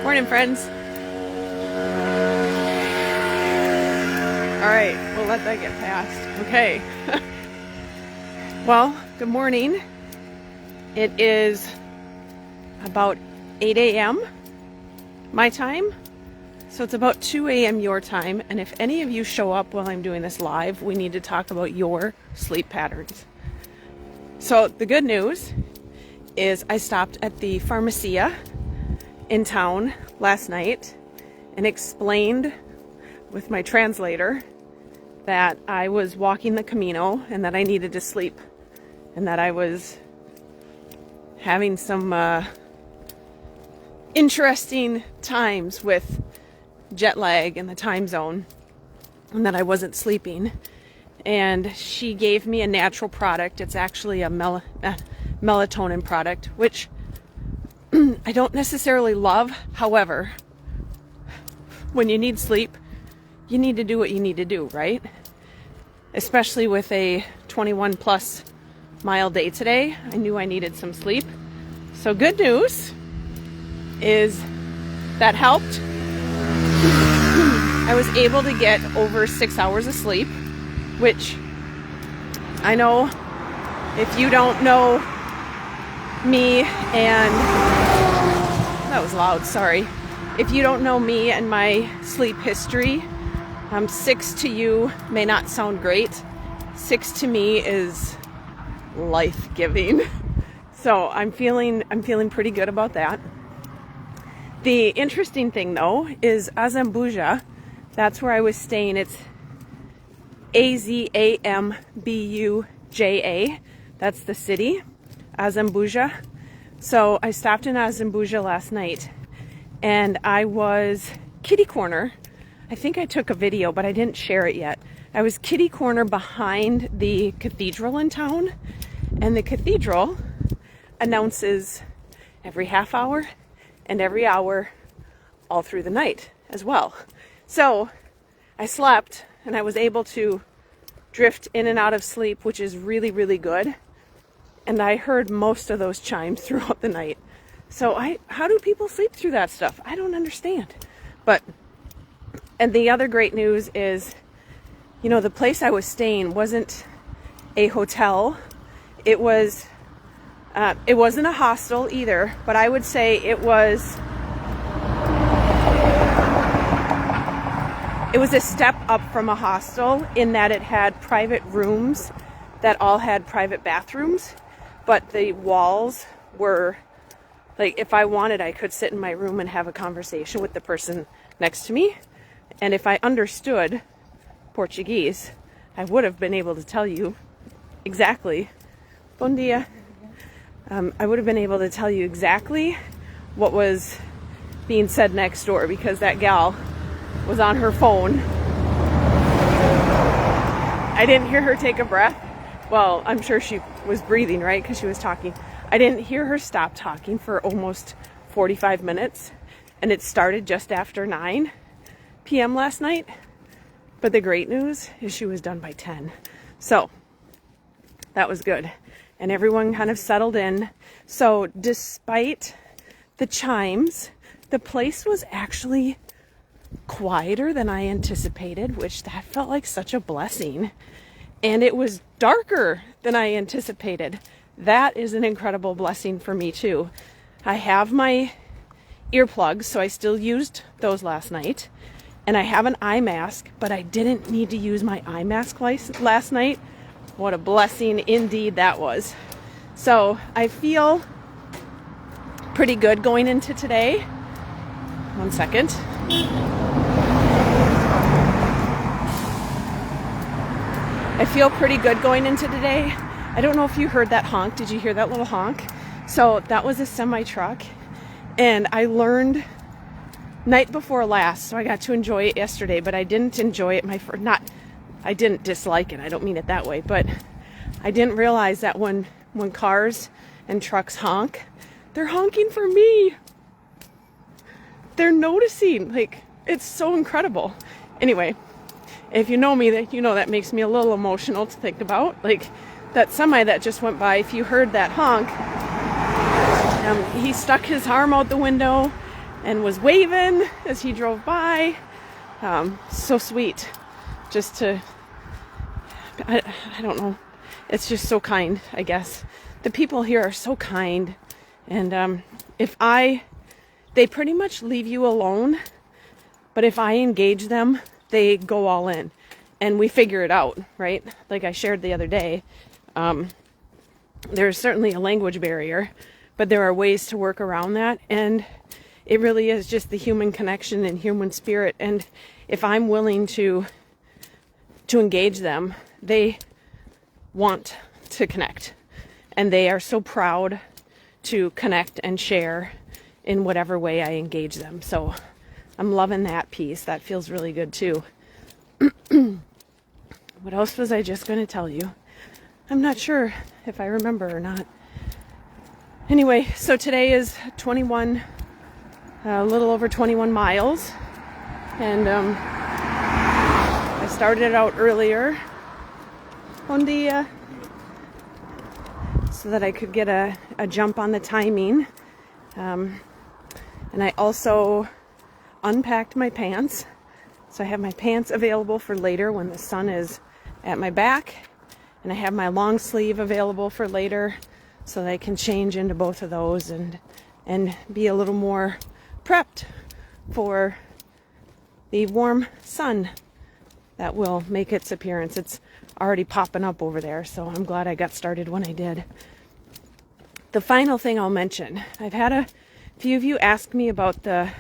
Morning, friends. All right, we'll let that get past. Okay. Well, good morning. It is about 8 a.m. my time. So it's about 2 a.m. your time. And if any of you show up while I'm doing this live, we need to talk about your sleep patterns. So the good news is I stopped at the pharmacia in town last night and explained with my translator that I was walking the Camino and that I needed to sleep and that I was having some interesting times with jet lag in the time zone and that I wasn't sleeping. And she gave me a natural product. It's actually a melatonin product, which I don't necessarily love. However, when you need sleep, you need to do what you need to do, right? Especially with a 21 plus mile day today, I knew I needed some sleep. So good news is that helped. I was able to get over 6 hours of sleep, which I know if you don't know me and that was loud, sorry. If you don't know me and my sleep history, 6 to you may not sound great. 6 to me is life-giving. So I'm feeling pretty good about that. The interesting thing though is Azambuja. That's where I was staying. It's Azambuja. That's the city, Azambuja. So I stopped in Azambuja last night and I was kitty corner. I think I took a video, but I didn't share it yet. I was kitty corner behind the cathedral in town, and the cathedral announces every half hour and every hour all through the night as well. So I slept and I was able to drift in and out of sleep, which is really, really good. And I heard most of those chimes throughout the night. So how do people sleep through that stuff? I don't understand. And the other great news is, you know, the place I was staying wasn't a hotel. It wasn't a hostel either, but I would say it was a step up from a hostel in that it had private rooms that all had private bathrooms, but the walls were like, if I wanted, I could sit in my room and have a conversation with the person next to me. And if I understood Portuguese, I would have been able to tell you exactly, bom dia. I would have been able to tell you exactly what was being said next door, because that gal was on her phone. I didn't hear her take a breath. Well, I'm sure she was breathing, right? Because she was talking. I didn't hear her stop talking for almost 45 minutes. And it started just after 9 p.m. last night. But the great news is she was done by 10. So that was good. And everyone kind of settled in. So despite the chimes, the place was actually quieter than I anticipated, which that felt like such a blessing. And it was darker than I anticipated. That is an incredible blessing for me too. I have my earplugs, so I still used those last night. And I have an eye mask, but I didn't need to use my eye mask last night. What a blessing indeed that was. So I feel pretty good going into today. 1 second. I feel pretty good going into today. I don't know if you heard that honk. Did you hear that little honk? So that was a semi truck, and I learned night before last, so I got to enjoy it yesterday, but I didn't enjoy it I didn't dislike it, I don't mean it that way, but I didn't realize that when cars and trucks honk, they're honking for me. They're noticing, like, it's so incredible. Anyway, if you know me, that you know that makes me a little emotional to think about. Like, that semi that just went by, if you heard that honk, he stuck his arm out the window and was waving as he drove by. So sweet. Just to, I don't know. It's just so kind, I guess. The people here are so kind. And they pretty much leave you alone. But if I engage them, they go all in. And we figure it out, right? Like I shared the other day. There's certainly a language barrier, but there are ways to work around that. And it really is just the human connection and human spirit. And if I'm willing to engage them, they want to connect. And they are so proud to connect and share in whatever way I engage them. So I'm loving that piece. That feels really good too. What else was I just going to tell you? I'm not sure if I remember or not. Anyway, so today is a little over 21 miles. And I started out earlier on the so that I could get a jump on the timing. And I also unpacked my pants. So I have my pants available for later when the sun is at my back. And I have my long sleeve available for later so that I can change into both of those and be a little more prepped for the warm sun that will make its appearance. It's already popping up over there, so I'm glad I got started when I did. The final thing I'll mention, I've had a few of you ask me about the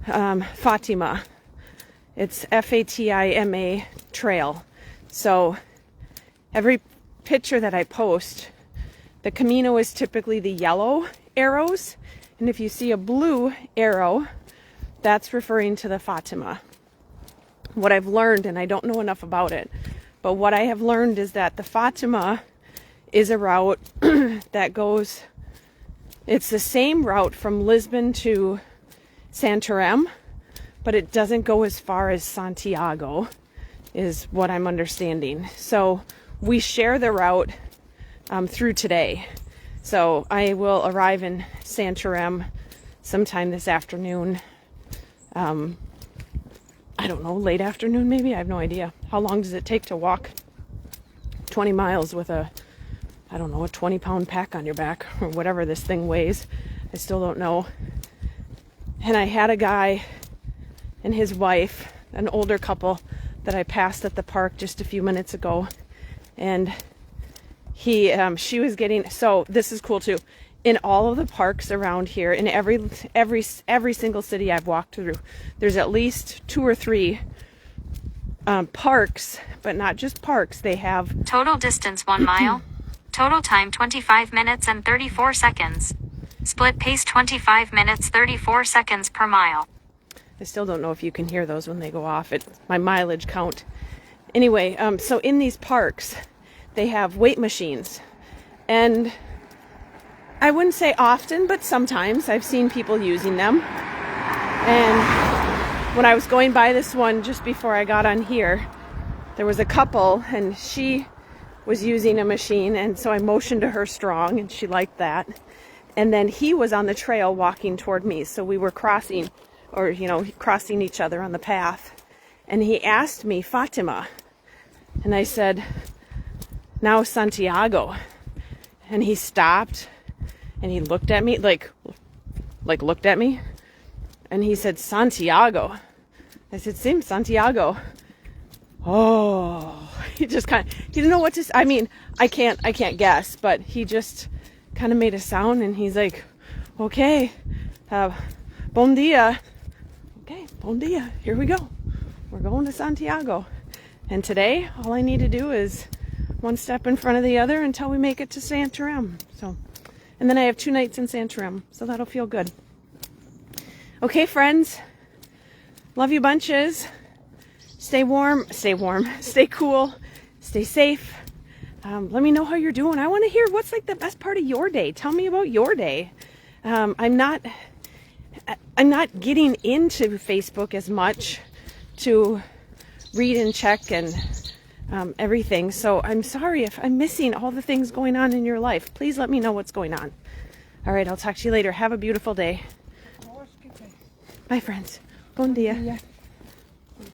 Fatima. It's Fatima trail. So every picture that I post, the Camino is typically the yellow arrows. And if you see a blue arrow, that's referring to the Fatima. What I've learned, and I don't know enough about it, but what I have learned is that the Fatima is a route that goes, it's the same route from Lisbon to Santarém, but it doesn't go as far as Santiago, is what I'm understanding. So we share the route through today. So I will arrive in Santarém sometime this afternoon. I don't know, late afternoon maybe? I have no idea. How long does it take to walk 20 miles with a 20-pound pack on your back or whatever this thing weighs? I still don't know. And I had a guy and his wife, an older couple, that I passed at the park just a few minutes ago. And she was getting, so this is cool too. In all of the parks around here, in every single city I've walked through, there's at least 2 or 3 parks, but not just parks. They have total distance 1 mile, total time 25 minutes and 34 seconds, split pace 25 minutes 34 seconds per mile. I still don't know if you can hear those when they go off. It's my mileage count. Anyway, so in these parks, they have weight machines. And I wouldn't say often, but sometimes I've seen people using them. And when I was going by this one just before I got on here, there was a couple and she was using a machine, and so I motioned to her strong and she liked that. And then he was on the trail walking toward me, so we were crossing each other on the path. And he asked me, Fatima. And I said, now Santiago. And he stopped and he looked at me, like looked at me. And he said, Santiago. I said, Sim, Santiago. Oh, he just he didn't know what to say. I mean, I can't guess, but he just kind of made a sound and he's like, okay, bon dia. Okay, bon dia, here we go. We're going to Santiago. And today, all I need to do is one step in front of the other until we make it to Santarém. So, and then I have 2 nights in Santarém, so that'll feel good. Okay, friends, love you bunches. Stay warm, stay cool, stay safe. Let me know how you're doing. I want to hear what's like the best part of your day. Tell me about your day. I'm not getting into Facebook as much to read and check and everything. So I'm sorry if I'm missing all the things going on in your life. Please let me know what's going on. All right, I'll talk to you later. Have a beautiful day. Bye, friends. Bon dia. Yeah.